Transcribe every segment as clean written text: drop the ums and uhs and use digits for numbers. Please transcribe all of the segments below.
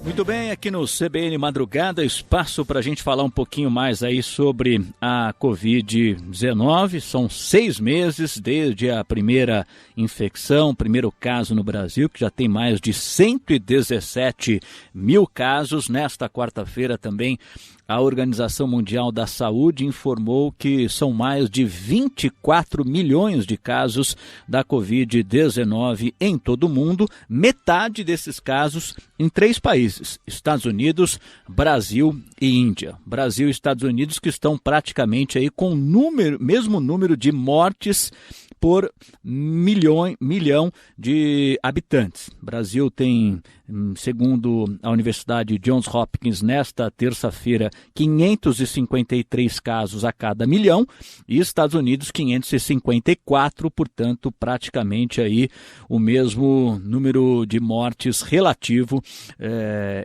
Muito bem, aqui no CBN Madrugada, espaço para a gente falar um pouquinho mais aí sobre a Covid-19. São 6 meses desde a primeira infecção, primeiro caso no Brasil, que já tem mais de 117 mil casos. Nesta quarta-feira também a Organização Mundial da Saúde informou que são mais de 24 milhões de casos da Covid-19 em todo o mundo, metade desses casos em 3 países, Estados Unidos, Brasil e Índia. Brasil e Estados Unidos que estão praticamente aí com mesmo número de mortes por milhão de habitantes. O Brasil tem, segundo a Universidade Johns Hopkins, nesta terça-feira, 553 casos a cada milhão e Estados Unidos 554, portanto, praticamente aí o mesmo número de mortes relativo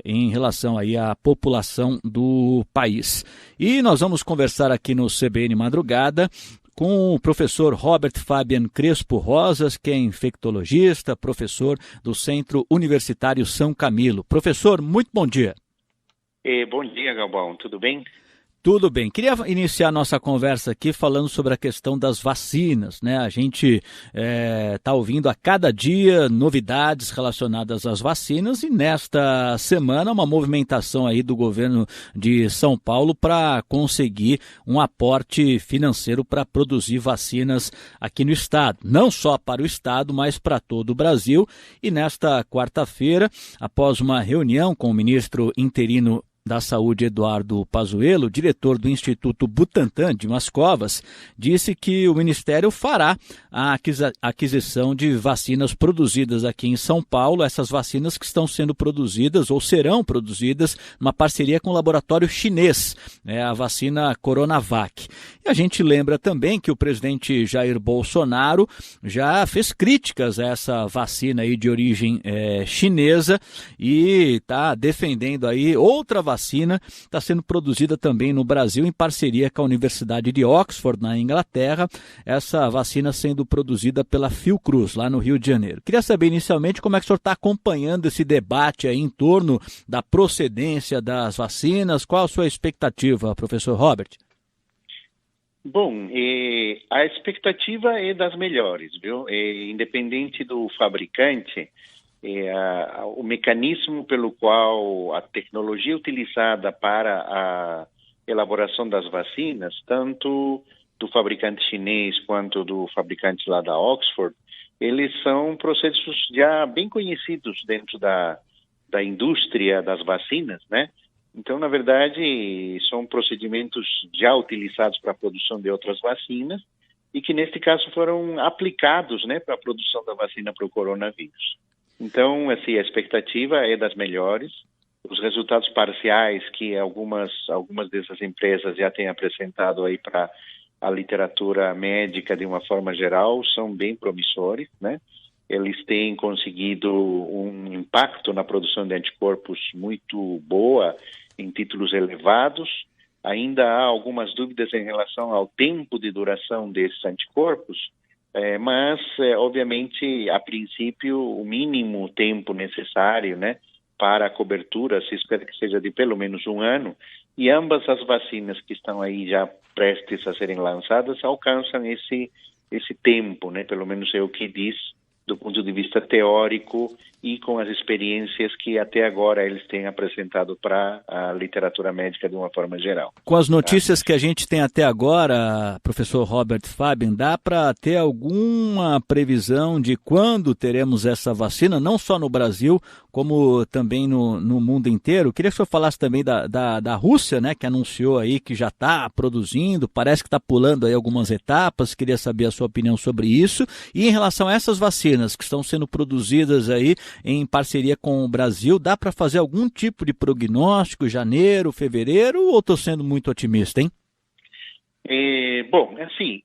em relação aí à população do país. E nós vamos conversar aqui no CBN Madrugada com o professor Robert Fabian Crespo Rosas, que é infectologista, professor do Centro Universitário São Camilo. Professor, muito bom dia. Bom dia, Galvão. Tudo bem? Tudo bem. Queria iniciar nossa conversa aqui falando sobre a questão das vacinas, né? A gente está ouvindo a cada dia novidades relacionadas às vacinas e nesta semana uma movimentação aí do governo de São Paulo para conseguir um aporte financeiro para produzir vacinas aqui no estado. Não só para o estado, mas para todo o Brasil. E nesta quarta-feira, após uma reunião com o ministro interino da Saúde, Eduardo Pazuello, diretor do Instituto Butantan de Mascovas, disse que o Ministério fará a aquisição de vacinas produzidas aqui em São Paulo, essas vacinas que estão sendo produzidas ou serão produzidas numa parceria com o laboratório chinês, a vacina Coronavac. E a gente lembra também que o presidente Jair Bolsonaro já fez críticas a essa vacina aí de origem chinesa e está defendendo aí outra vacina está sendo produzida também no Brasil em parceria com a Universidade de Oxford, na Inglaterra, essa vacina sendo produzida pela Fiocruz, lá no Rio de Janeiro. Queria saber inicialmente como é que o senhor está acompanhando esse debate aí em torno da procedência das vacinas, qual a sua expectativa, professor Robert? Bom, a expectativa é das melhores, viu? Independente do fabricante, o mecanismo pelo qual a tecnologia utilizada para a elaboração das vacinas, tanto do fabricante chinês quanto do fabricante lá da Oxford, eles são processos já bem conhecidos dentro da indústria das vacinas, né? Então, na verdade, são procedimentos já utilizados para a produção de outras vacinas e que, neste caso, foram aplicados, né, para a produção da vacina para o coronavírus. Então, assim, a expectativa é das melhores. Os resultados parciais que algumas dessas empresas já têm apresentado aí para a literatura médica de uma forma geral são bem promissores, né? Eles têm conseguido um impacto na produção de anticorpos muito boa em títulos elevados. Ainda há algumas dúvidas em relação ao tempo de duração desses anticorpos, mas, obviamente, a princípio, o mínimo tempo necessário, né, para a cobertura se espera que seja de pelo menos 1 ano, e ambas as vacinas que estão aí já prestes a serem lançadas alcançam esse tempo, né, pelo menos é o que diz do ponto de vista teórico e com as experiências que até agora eles têm apresentado para a literatura médica de uma forma geral. Com as notícias que a gente tem até agora, professor Robert Fabian, dá para ter alguma previsão de quando teremos essa vacina, não só no Brasil, como também no mundo inteiro? Queria que o senhor falasse também da Rússia, né, que anunciou aí que já está produzindo, parece que está pulando aí algumas etapas, queria saber a sua opinião sobre isso. E em relação a essas vacinas que estão sendo produzidas aí em parceria com o Brasil, dá para fazer algum tipo de prognóstico, janeiro, fevereiro, ou estou sendo muito otimista, hein? Bom, assim,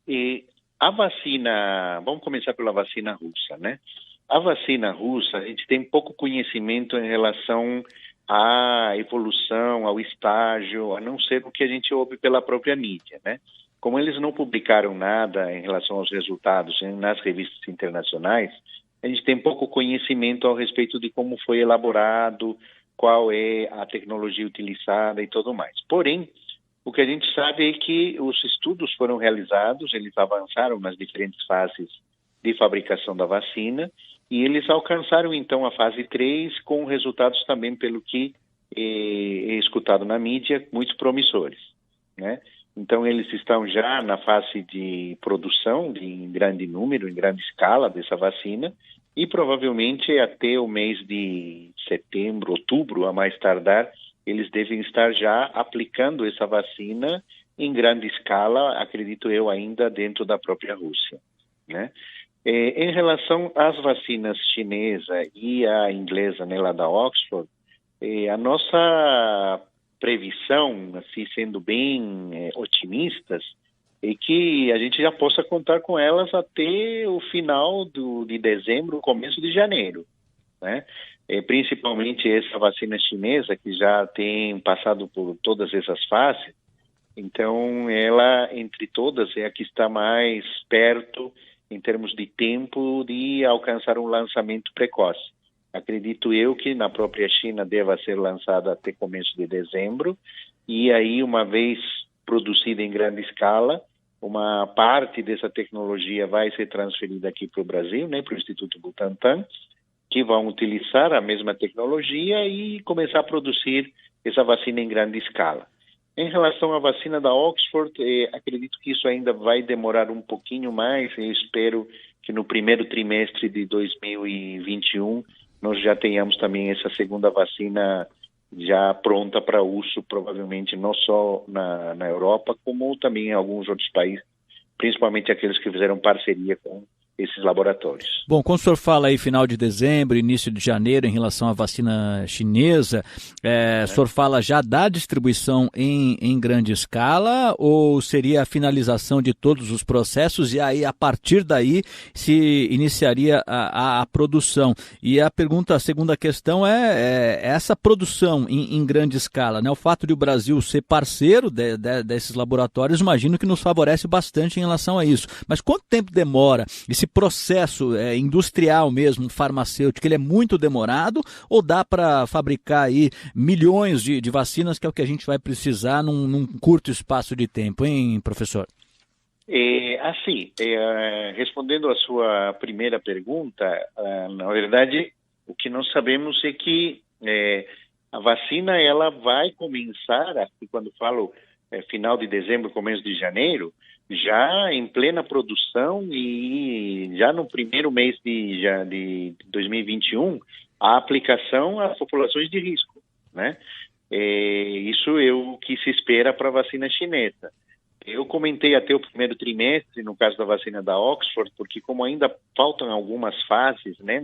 a vacina, vamos começar pela vacina russa, né? A vacina russa, a gente tem pouco conhecimento em relação à evolução, ao estágio, a não ser o que a gente ouve pela própria mídia, né? Como eles não publicaram nada em relação aos resultados nas revistas internacionais, a gente tem pouco conhecimento ao respeito de como foi elaborado, qual é a tecnologia utilizada e tudo mais. Porém, o que a gente sabe é que os estudos foram realizados, eles avançaram nas diferentes fases de fabricação da vacina e eles alcançaram então a fase 3 com resultados também, pelo que é escutado na mídia, muito promissores, né? Então eles estão já na fase de produção em grande número, em grande escala dessa vacina e provavelmente até o mês de setembro, outubro, a mais tardar, eles devem estar já aplicando essa vacina em grande escala, acredito eu, ainda dentro da própria Rússia, né? Em relação às vacinas chinesa e a inglesa, né, lá da Oxford, a nossa previsão, assim, sendo bem otimistas, é que a gente já possa contar com elas até o final de dezembro, começo de janeiro, né? Principalmente essa vacina chinesa, que já tem passado por todas essas fases, então ela, entre todas, é a que está mais perto, em termos de tempo, de alcançar um lançamento precoce. Acredito eu que na própria China deva ser lançada até começo de dezembro, e aí, uma vez produzida em grande escala, uma parte dessa tecnologia vai ser transferida aqui para o Brasil, né, para o Instituto Butantan, que vão utilizar a mesma tecnologia e começar a produzir essa vacina em grande escala. Em relação à vacina da Oxford, acredito que isso ainda vai demorar um pouquinho mais. Eu espero que no primeiro trimestre de 2021 nós já tenhamos também essa segunda vacina já pronta para uso, provavelmente não só na Europa, como também em alguns outros países, principalmente aqueles que fizeram parceria com esses laboratórios. Bom, quando o senhor fala aí final de dezembro, início de janeiro, em relação à vacina chinesa, o senhor fala já da distribuição em grande escala, ou seria a finalização de todos os processos e aí, a partir daí, se iniciaria a produção? E a segunda questão é essa produção em grande escala, né? O fato de o Brasil ser parceiro desses laboratórios, imagino que nos favorece bastante em relação a isso. Mas quanto tempo demora esse processo industrial mesmo, farmacêutico? Ele é muito demorado ou dá para fabricar aí milhões de vacinas, que é o que a gente vai precisar num curto espaço de tempo, hein, professor? Respondendo à sua primeira pergunta, na verdade, o que nós sabemos é que a vacina ela vai começar, aqui quando falo final de dezembro, começo de janeiro, já em plena produção e já no primeiro mês de 2021, a aplicação às populações de risco, né? Isso é o que se espera para a vacina chinesa. Eu comentei até o primeiro trimestre, no caso da vacina da Oxford, porque como ainda faltam algumas fases, né,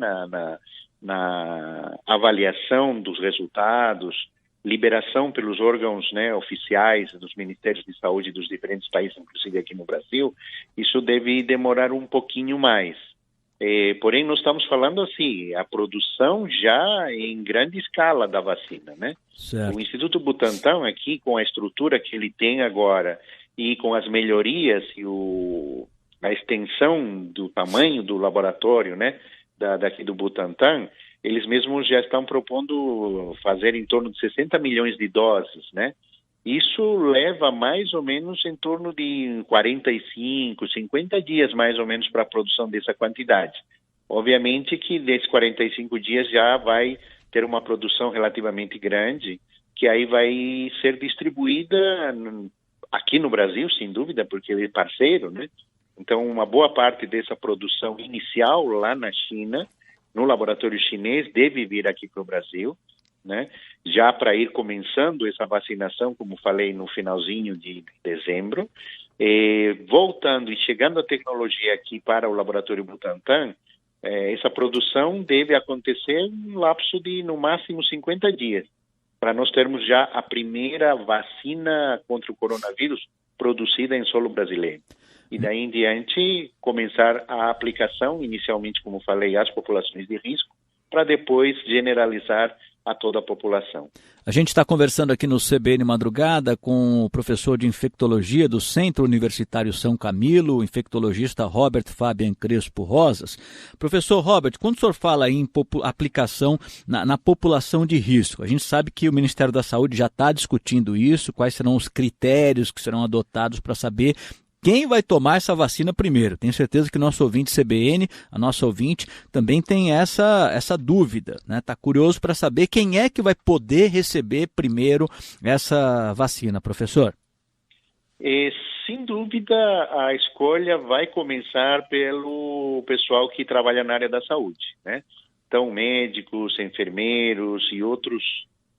na avaliação dos resultados, liberação pelos órgãos, né, oficiais dos Ministérios de Saúde dos diferentes países, inclusive aqui no Brasil, isso deve demorar um pouquinho mais. Porém, nós estamos falando assim, a produção já em grande escala da vacina, né? Certo. O Instituto Butantan aqui, com a estrutura que ele tem agora e com as melhorias e a extensão do tamanho do laboratório, né, daqui do Butantan, eles mesmos já estão propondo fazer em torno de 60 milhões de doses, né? Isso leva mais ou menos em torno de 45, 50 dias mais ou menos para a produção dessa quantidade. Obviamente que desses 45 dias já vai ter uma produção relativamente grande, que aí vai ser distribuída aqui no Brasil, sem dúvida, porque ele é parceiro, né? Então, uma boa parte dessa produção inicial lá na China, no laboratório chinês, deve vir aqui para o Brasil, né? Já para ir começando essa vacinação, como falei, no finalzinho de dezembro. Voltando e chegando a tecnologia aqui para o laboratório Butantan, essa produção deve acontecer em um lapso de, no máximo, 50 dias, para nós termos já a primeira vacina contra o coronavírus produzida em solo brasileiro. E daí em diante começar a aplicação, inicialmente, como falei, às populações de risco, para depois generalizar a toda a população. A gente está conversando aqui no CBN Madrugada com o professor de infectologia do Centro Universitário São Camilo, o infectologista Robert Fabian Crespo Rosas. Professor Robert, quando o senhor fala em aplicação na população de risco, a gente sabe que o Ministério da Saúde já está discutindo isso, quais serão os critérios que serão adotados para saber quem vai tomar essa vacina primeiro. Tenho certeza que nosso ouvinte CBN, a nossa ouvinte, também tem essa dúvida, né? Está curioso para saber quem é que vai poder receber primeiro essa vacina, professor. Sem dúvida, a escolha vai começar pelo pessoal que trabalha na área da saúde, né? Então, médicos, enfermeiros e outros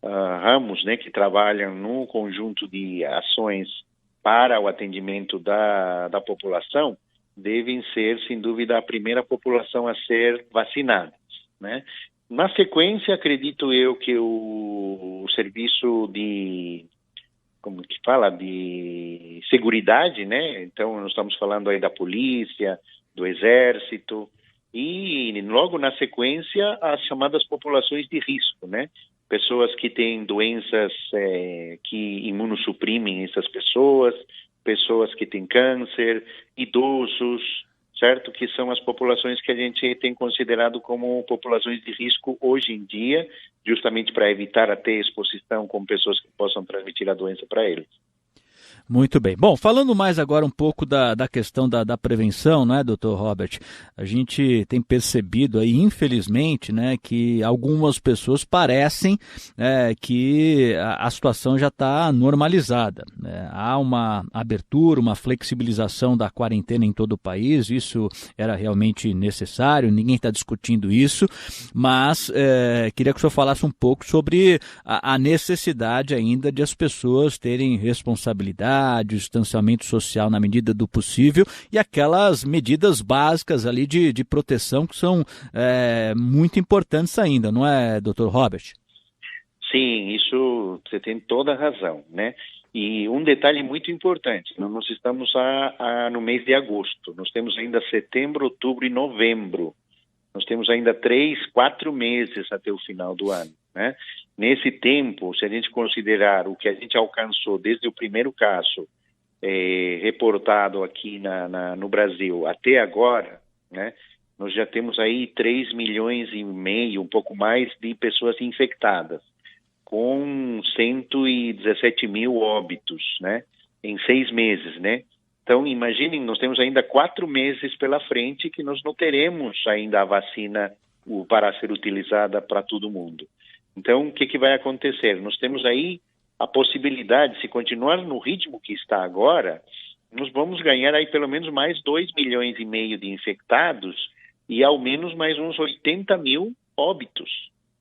ramos, né, que trabalham num conjunto de ações para o atendimento da população, devem ser, sem dúvida, a primeira população a ser vacinada, né? Na sequência, acredito eu que o serviço de seguridade, né? Então, nós estamos falando aí da polícia, do exército, e logo na sequência, as chamadas populações de risco, né? Pessoas que têm doenças que imunossuprimem essas pessoas, pessoas que têm câncer, idosos, certo? Que são as populações que a gente tem considerado como populações de risco hoje em dia, justamente para evitar até exposição com pessoas que possam transmitir a doença para eles. Muito bem. Bom, falando mais agora um pouco da questão da prevenção, não é, doutor Robert? A gente tem percebido aí, infelizmente, né, que algumas pessoas parecem que a situação já está normalizada, né? Há uma abertura, uma flexibilização da quarentena em todo o país, isso era realmente necessário, ninguém está discutindo isso, mas queria que o senhor falasse um pouco sobre a necessidade ainda de as pessoas terem responsabilidade, distanciamento social na medida do possível e aquelas medidas básicas ali de proteção que são muito importantes ainda, não é, doutor Robert? Sim, isso você tem toda a razão, né? E um detalhe muito importante, nós estamos no mês de agosto, nós temos ainda setembro, outubro e novembro. Nós temos ainda 3, 4 meses até o final do ano, né? Nesse tempo, se a gente considerar o que a gente alcançou desde o primeiro caso reportado aqui no Brasil até agora, né? Nós já temos aí 3,5 milhões, um pouco mais, de pessoas infectadas, com 117 mil óbitos, né? Em 6 meses, né? Então, imaginem, nós temos ainda 4 meses pela frente que nós não teremos ainda a vacina para ser utilizada para todo mundo. Então, o que vai acontecer? Nós temos aí a possibilidade, se continuar no ritmo que está agora, nós vamos ganhar aí pelo menos mais 2,5 milhões de infectados e ao menos mais uns 80 mil óbitos,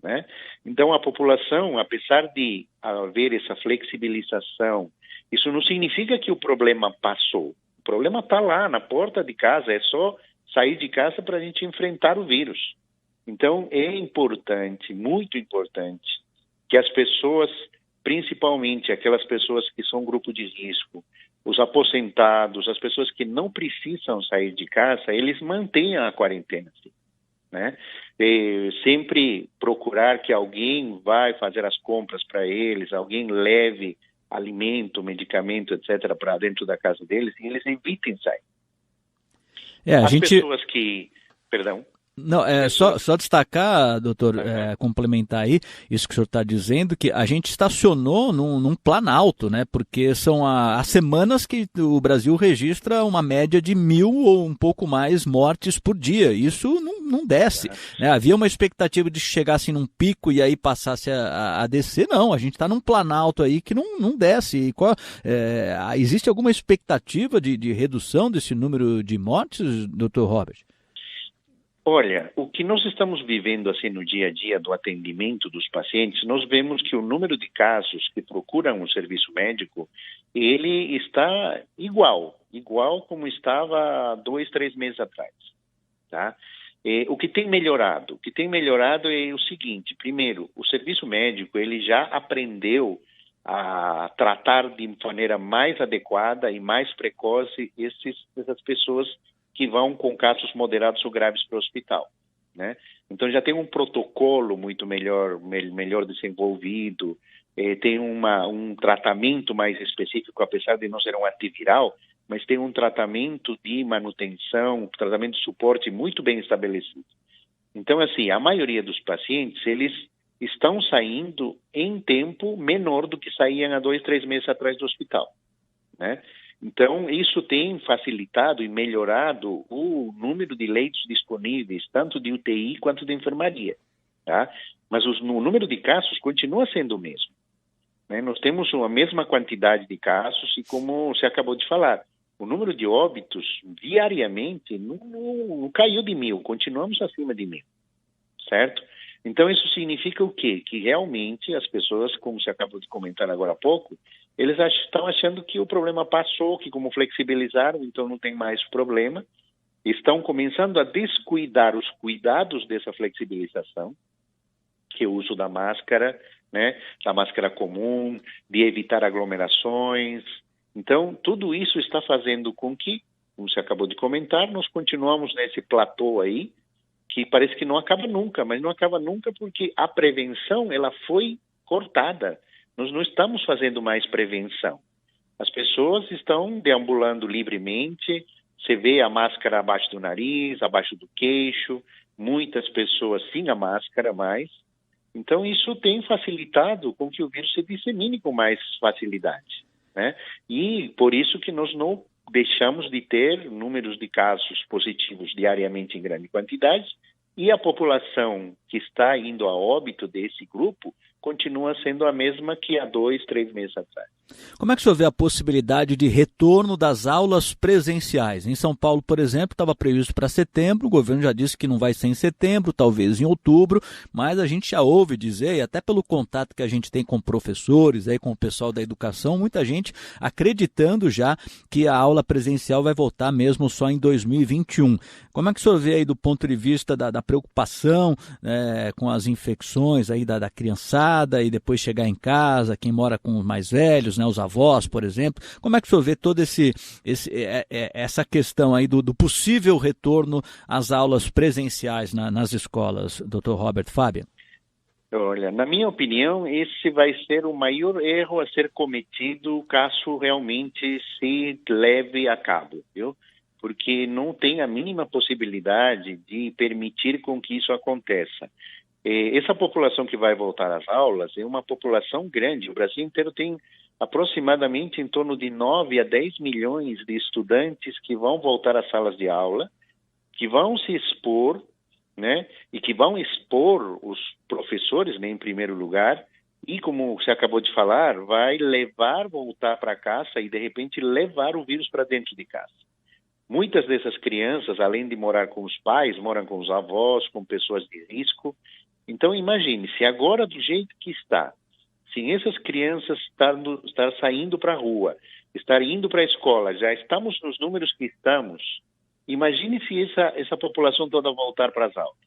né? Então, a população, apesar de haver essa flexibilização, isso não significa que o problema passou. O problema está lá, na porta de casa. É só sair de casa para a gente enfrentar o vírus. Então, é importante, muito importante, que as pessoas, principalmente aquelas pessoas que são grupo de risco, os aposentados, as pessoas que não precisam sair de casa, eles mantenham a quarentena, né? Sempre procurar que alguém vai fazer as compras para eles, alguém leve alimento, medicamento, etc., para dentro da casa deles, e eles evitem sair. Pessoas que... Perdão. Não, só destacar, doutor, complementar aí isso que o senhor está dizendo, que a gente estacionou num planalto, né? Porque são as semanas que o Brasil registra uma média de 1.000 ou um pouco mais mortes por dia. Isso não desce, né? Havia uma expectativa de que chegasse num pico e aí passasse a descer. Não, a gente está num planalto aí que não desce. Existe alguma expectativa de redução desse número de mortes, doutor Robert? Olha, o que nós estamos vivendo assim no dia a dia do atendimento dos pacientes, nós vemos que o número de casos que procuram um serviço médico, ele está igual como estava há 2, 3 meses atrás, tá? O que tem melhorado? O que tem melhorado é o seguinte: primeiro, o serviço médico ele já aprendeu a tratar de maneira mais adequada e mais precoce essas pessoas que vão com casos moderados ou graves para o hospital. né? Então já tem um protocolo muito melhor desenvolvido, tem um tratamento mais específico, apesar de não ser um antiviral, mas tem um tratamento de manutenção, um tratamento de suporte muito bem estabelecido. Então, assim, a maioria dos pacientes, eles estão saindo em tempo menor do que saíam há 2, 3 meses atrás do hospital, né? Então, isso tem facilitado e melhorado o número de leitos disponíveis, tanto de UTI quanto de enfermaria, tá? Mas o número de casos continua sendo o mesmo, né? Nós temos a mesma quantidade de casos e, como você acabou de falar, o número de óbitos diariamente não caiu de 1.000, continuamos acima de 1.000, certo? Então, isso significa o quê? Que realmente as pessoas, como você acabou de comentar agora há pouco, eles estão achando que o problema passou, que como flexibilizaram, então não tem mais problema. Estão começando a descuidar os cuidados dessa flexibilização, que é o uso da máscara, né, da máscara comum, de evitar aglomerações. Então, tudo isso está fazendo com que, como você acabou de comentar, nós continuamos nesse platô aí, que parece que não acaba nunca, mas não acaba nunca porque a prevenção, ela foi cortada. Nós não estamos fazendo mais prevenção. As pessoas estão deambulando livremente, você vê a máscara abaixo do nariz, abaixo do queixo, muitas pessoas sem a máscara mais. Então, isso tem facilitado com que o vírus se dissemine com mais facilidade, né? E por isso que nós não deixamos de ter números de casos positivos diariamente em grande quantidade, e a população que está indo a óbito desse grupo continua sendo a mesma que há 2, 3 meses atrás. Como é que o senhor vê a possibilidade de retorno das aulas presenciais? Em São Paulo, por exemplo, estava previsto para setembro, o governo já disse que não vai ser em setembro, talvez em outubro, mas a gente já ouve dizer, e até pelo contato que a gente tem com professores, aí, com o pessoal da educação, muita gente acreditando já que a aula presencial vai voltar mesmo só em 2021. Como é que o senhor vê aí do ponto de vista da preocupação com as infecções aí da criançada e depois chegar em casa, quem mora com os mais velhos, né, os avós, por exemplo? Como é que o senhor vê toda essa questão aí do possível retorno às aulas presenciais nas escolas, Dr. Robert Fábio? Olha, na minha opinião, esse vai ser o maior erro a ser cometido caso realmente se leve a cabo, viu? Porque não tem a mínima possibilidade de permitir com que isso aconteça. Essa população que vai voltar às aulas é uma população grande. O Brasil inteiro tem aproximadamente em torno de 9 a 10 milhões de estudantes que vão voltar às salas de aula, que vão se expor, né, e que vão expor os professores, né, em primeiro lugar, e como você acabou de falar, vai voltar para casa e de repente levar o vírus para dentro de casa. Muitas dessas crianças, além de morar com os pais, moram com os avós, com pessoas de risco. Então, imagine, se agora do jeito que está, se essas crianças estar saindo para a rua, estar indo para a escola, já estamos nos números que estamos, imagine se essa população toda voltar para as aulas.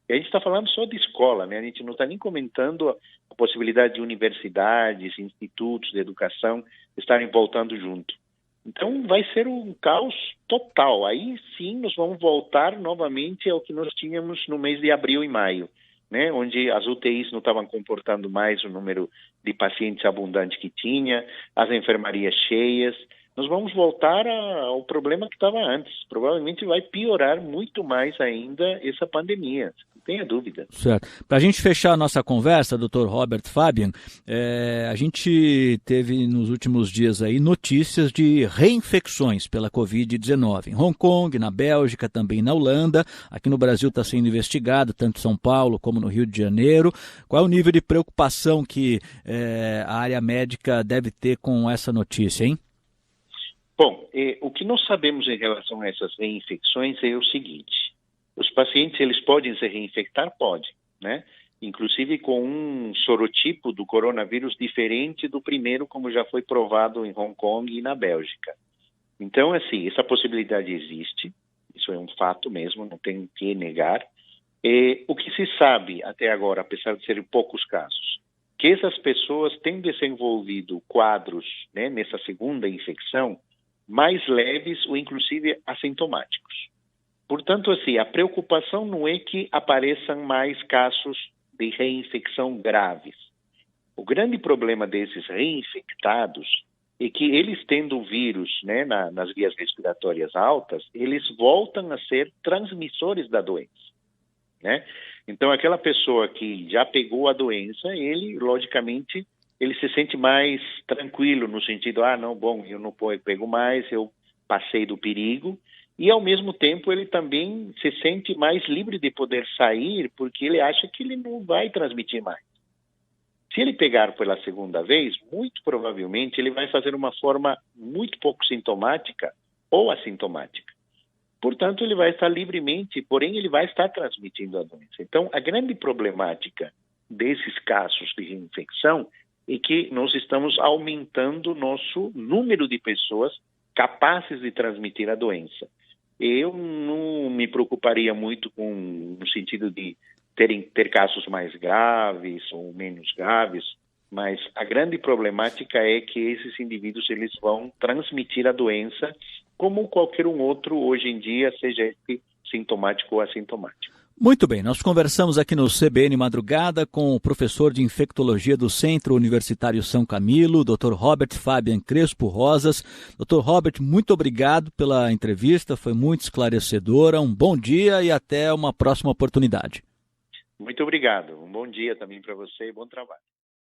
E a gente está falando só de escola, né? A gente não está nem comentando a possibilidade de universidades, institutos de educação estarem voltando junto. Então, vai ser um caos total. Aí sim, nós vamos voltar novamente ao que nós tínhamos no mês de abril e maio, né? Onde as UTIs não estavam comportando mais o número de pacientes abundante que tinha, as enfermarias cheias. Nós vamos voltar ao problema que estava antes. Provavelmente vai piorar muito mais ainda essa pandemia, não tenha dúvida. Certo. Para a gente fechar a nossa conversa, Dr. Robert Fábio, a gente teve nos últimos dias aí notícias de reinfecções pela Covid-19 em Hong Kong, na Bélgica, também na Holanda. Aqui no Brasil está sendo investigado, tanto em São Paulo como no Rio de Janeiro. Qual é o nível de preocupação que a área médica deve ter com essa notícia, hein? Bom, o que nós sabemos em relação a essas reinfecções é o seguinte: os pacientes, eles podem se reinfectar? Podem, né? Inclusive com um sorotipo do coronavírus diferente do primeiro, como já foi provado em Hong Kong e na Bélgica. Então, assim, essa possibilidade existe, isso é um fato mesmo, não tem que negar. O que se sabe até agora, apesar de serem poucos casos, que essas pessoas têm desenvolvido quadros, né, nessa segunda infecção, mais leves ou inclusive assintomáticos. Portanto, assim, a preocupação não é que apareçam mais casos de reinfecção graves. O grande problema desses reinfectados é que eles tendo o vírus, né, nas vias respiratórias altas, eles voltam a ser transmissores da doença, né? Então, aquela pessoa que já pegou a doença, ele, logicamente, ele se sente mais tranquilo no sentido, não, bom, eu não pego mais, eu passei do perigo, e ao mesmo tempo ele também se sente mais livre de poder sair, porque ele acha que ele não vai transmitir mais. Se ele pegar pela segunda vez, muito provavelmente ele vai fazer uma forma muito pouco sintomática ou assintomática. Portanto, ele vai estar livremente, porém ele vai estar transmitindo a doença. Então, a grande problemática desses casos de reinfecção é que nós estamos aumentando o nosso número de pessoas capazes de transmitir a doença. Eu não me preocuparia muito no sentido de ter casos mais graves ou menos graves, mas a grande problemática é que esses indivíduos eles vão transmitir a doença como qualquer um outro hoje em dia, seja ele sintomático ou assintomático. Muito bem, nós conversamos aqui no CBN Madrugada com o professor de infectologia do Centro Universitário São Camilo, Dr. Robert Fabian Crespo Rosas. Dr. Robert, muito obrigado pela entrevista, foi muito esclarecedora. Um bom dia e até uma próxima oportunidade. Muito obrigado. Um bom dia também para você e bom trabalho.